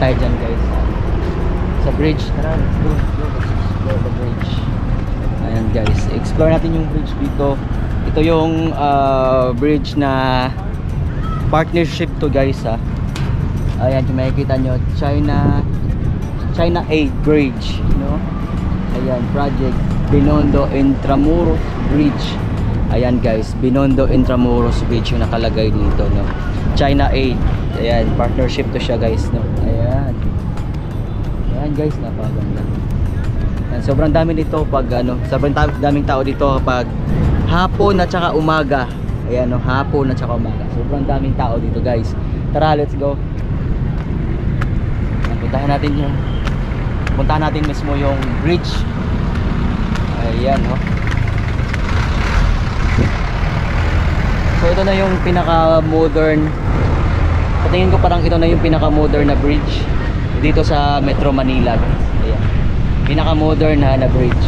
tayo dyan guys sa bridge. Tara, let's go. Let's explore the bridge. Ayan guys, explore natin yung bridge dito. Ito yung bridge na partnership to guys ha. Ayan, kung makikita nyo, China 8 Bridge, no? Ayan, project Binondo Intramuros Bridge. Ayan guys, Binondo Intramuros Bridge yung nakalagay dito, no? China 8. Ayan, partnership to siya guys, no? Ayan. Ayan guys, napakaganda. Ayan, sobrang dami dito pag ano, sobrang daming tao dito pag hapon at saka umaga. Ayan, no? Hapon at saka umaga. Sobrang daming tao dito guys. Tara, let's go. Puntahan natin mismo yung bridge. Ayan, no? So ito na yung pinaka-modern, patingin ko parang ito na yung pinaka-modern na bridge dito sa Metro Manila. Ayan, pinaka-modern na bridge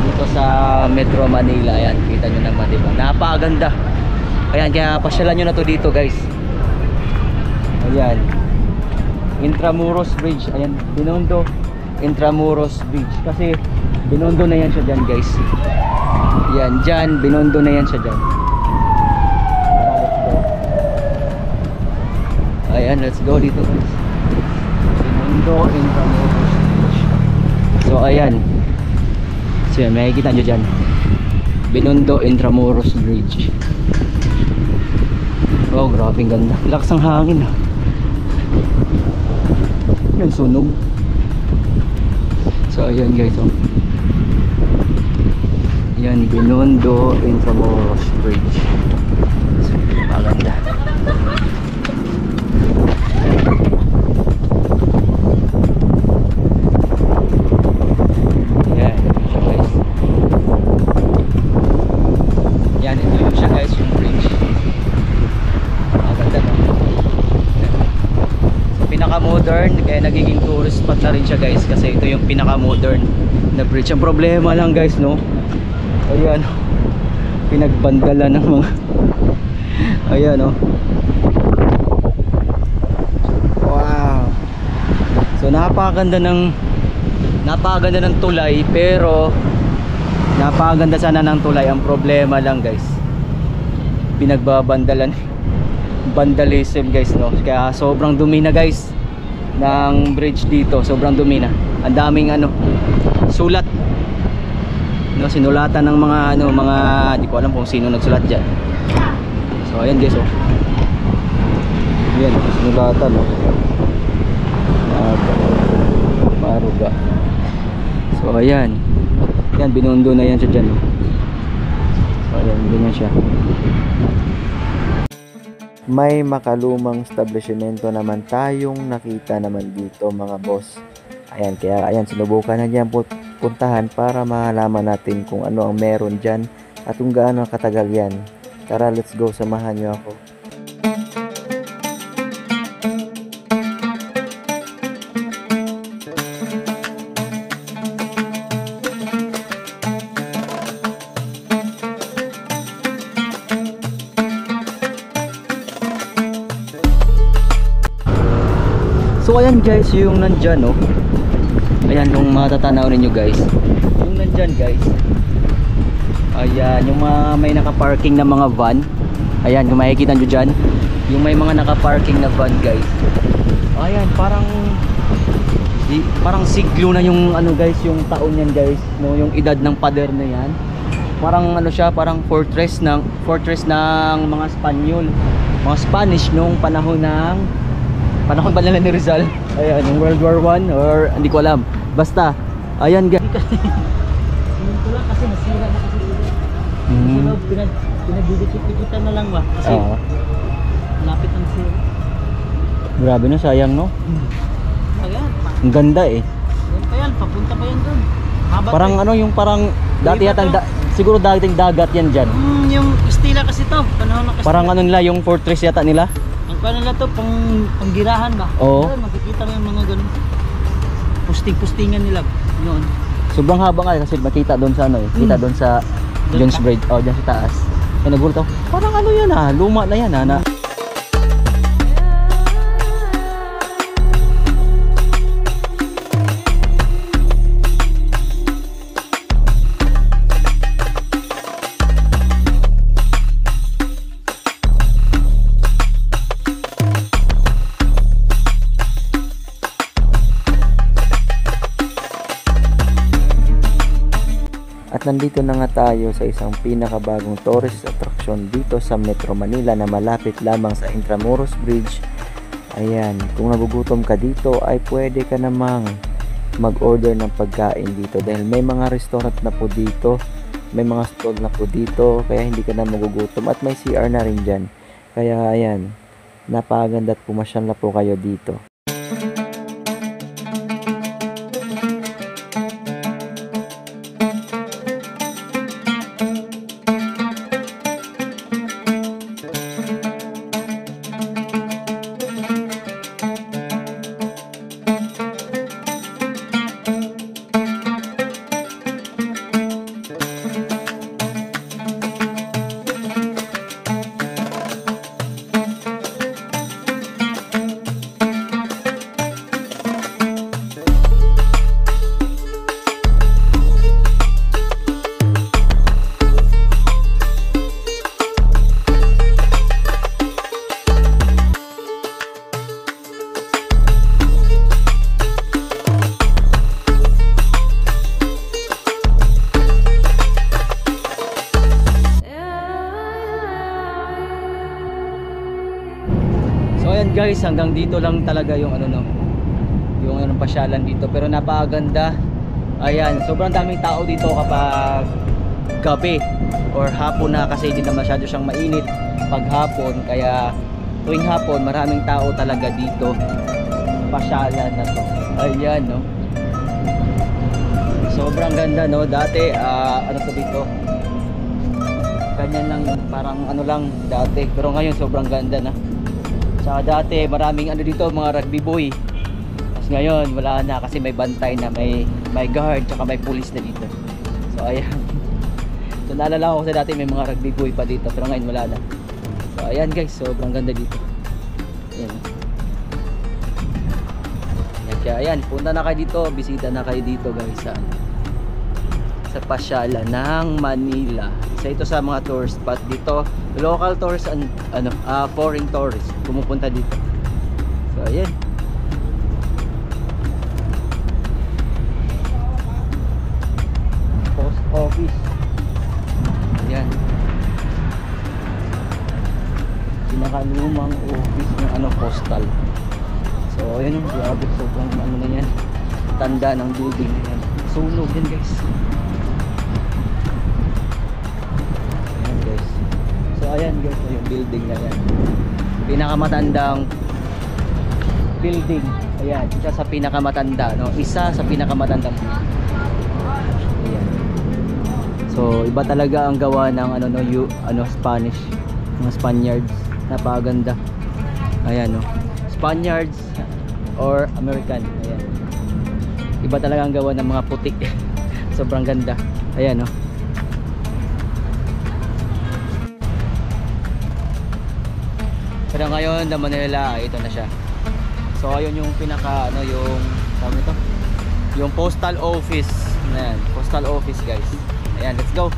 dito sa Metro Manila. Ayan, kita nyo naman, diba? Napakaganda. Ayan, kaya pasyalan nyo na to dito guys. Ayan, Intramuros Bridge. Ayan, Binondo Intramuros Bridge. Kasi Binondo na yan siya dyan guys. Yan, dyan, Binondo na yan siya dyan. Ayan, let's go dito guys. Binondo Intramuros Bridge. So ayan. So yan, makikita nyo dyan, Binondo Intramuros Bridge. Oh, grabe ganda. Lakas ang hangin. Yan, sunog. So ayan guys, oh. Yan, Binondo Intramuros Bridge. So, maganda. Yan, siya guys. Yan, ito yung siya guys, yung bridge. Maganda, no? Pinaka-modern, kaya nagiging tourist spot na rin siya guys, kasi ito yung pinaka-modern na bridge. Ang problema lang guys, no, ayan, pinagbandala ng mga ayan, no. Wow. So napakaganda ng tulay, pero napakaganda sana ng tulay. Ang problema lang guys, pinagbabandalan, vandalism guys, no. Kaya sobrang dumi na guys ng bridge dito. Sobrang dumi na. Ang daming ano, sulat, no, sinulatan ng mga ano, mga di ko alam kung sino nagsulat diyan. So ayan guys, oh. Ayan, sinulatan, no. Maruga. So ayan. Yan, Binondo na yan siya diyan, no. So ayan, ganyan siya. May makalumang establishmento naman tayong nakita naman dito mga boss. Ayan, kaya ayan, sinubukan na diyan puntahan para malaman natin kung ano ang meron dyan at kung gaano katagal yan. Tara, let's go, samahan nyo ako. So ayan guys, yung nandyan, no. Ayan, yung matatanaw ninyo guys, yung nandyan guys, ayan, yung may naka-parking na mga van. Ayan, kung makikita nyo dyan, yung may mga naka-parking na van guys. Ayan, parang siglo na yung ano guys, yung taon yan guys, no, yung edad ng pader na yan. Parang ano siya, parang fortress ng mga Spanyol, mga Spanish nung panahon ba nila ni Rizal? Ayan, yung World War I or hindi ko alam. Basta, ayan guys. Ito lang kasi nasira na kasi dito. Pinagdidikit-dikitan na lang ba? Kasi lapit ang sira. Grabe no, sayang no? Ayan. Ang ganda eh. Yan pa yan, papunta pa yan doon. Parang ano, yung parang dati yata siguro dating dagat yan dyan. Yung Estila kasi to, panahon ng Castilla. Parang ano nila, yung fortress yata nila. Ang paano nila to, panggirahan ba? Oo. Ayun, makikita mo yung mga ganun. Pusting-pustingan nila noon. Sobrang haba nga kasi makita doon sa ano eh. Kita doon sa Jones Bridge. Oh, dyan sa taas. Kaya nagulat ako, parang ano yan luma na yan na. At nandito na nga tayo sa isang pinakabagong tourist attraction dito sa Metro Manila na malapit lamang sa Intramuros Bridge. Ayan, kung nagugutom ka dito ay pwede ka namang mag-order ng pagkain dito dahil may mga restaurant na po dito, may mga stall na po dito, kaya hindi ka na magugutom at may CR na rin dyan. Kaya ayan, napakaganda at pumasyal na po kayo dito. Guys, hanggang dito lang talaga yung yung pasyalan dito, pero napakaganda. Ayan, sobrang daming tao dito kapag gabi or hapon na, kasi hindi na masyado siyang mainit pag hapon, kaya tuwing hapon maraming tao talaga dito pasyalan na to. Ayan, no, sobrang ganda, no. Dati to dito, ganyan lang, parang lang dati, pero ngayon sobrang ganda na. Saka dati maraming dito, mga rugby boy. Tapos ngayon wala na kasi may bantay na, may guard, saka may police na dito. So ayan. So naalala ko kasi dati may mga rugby boy pa dito, pero ngayon wala na. So ayan guys, sobrang ganda dito. Ayan. Kaya ayan, punta na kayo dito, bisita na kayo dito guys sa pasyalan ng Manila. Isa ito sa mga tourist spot dito, local tourists and foreign tourists pumupunta dito. So ayan. Post office. Ayan. Pinakalumang office ng postal. So ayan, grabe, sobrang na yan. Tanda ng building na yan. Sunog yan guys. So ayan guys, yung building na yan, pinakamatandang building. Ayan, isa sa pinakamatanda, no? Isa sa pinakamatandang building. Ayan. So iba talaga ang gawa ng Spanish, mga Spaniards. Napakaganda. Ayan, no, Spaniards or American. Ayan, iba talaga ang gawa ng mga puti. Sobrang ganda. Ayan, no. Pero ngayon sa Manila, ito na siya. So ayun yung pinaka yung tawag nito, yung postal office. Ayan, postal office guys. Ayan, let's go.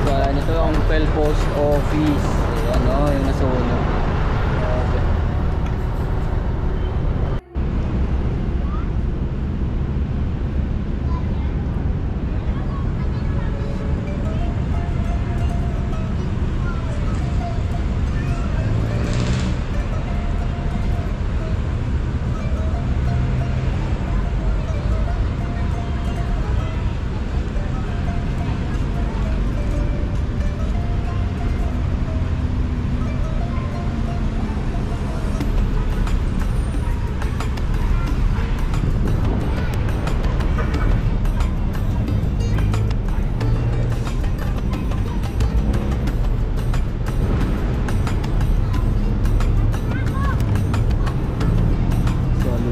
So ayan, ito yung post office. Ayan, yung nasunog.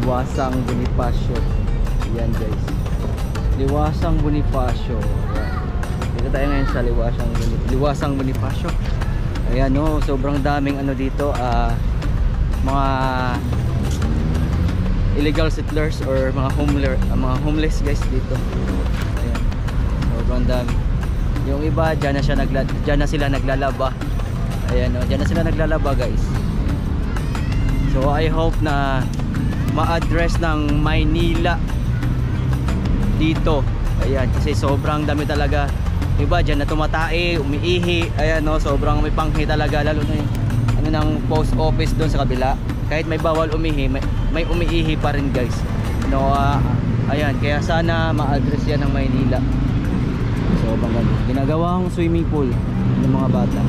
Liwasang Bonifacio. Yan guys, Liwasang Bonifacio. Ayan. Dito tayo ngayon sa Liwasang Bonifacio. Ayan, no, sobrang daming dito, mga illegal settlers or mga homeless guys dito. Ayan, sobrang dami. Yung iba dyan na sila naglalaba. Ayan, dyan na sila naglalaba guys. So I hope na ma-address ng Maynila dito. Ayan, kasi sobrang dami talaga. Iba dyan na tumatae, umiihi. Ayan no, sobrang may panghi talaga. Lalo na yung ano ng post office doon sa kabila. Kahit may bawal umihi, may umiihi pa rin guys. No, ayan, kaya sana ma-address yan ng Maynila. So, ginagawang swimming pool ng mga bata.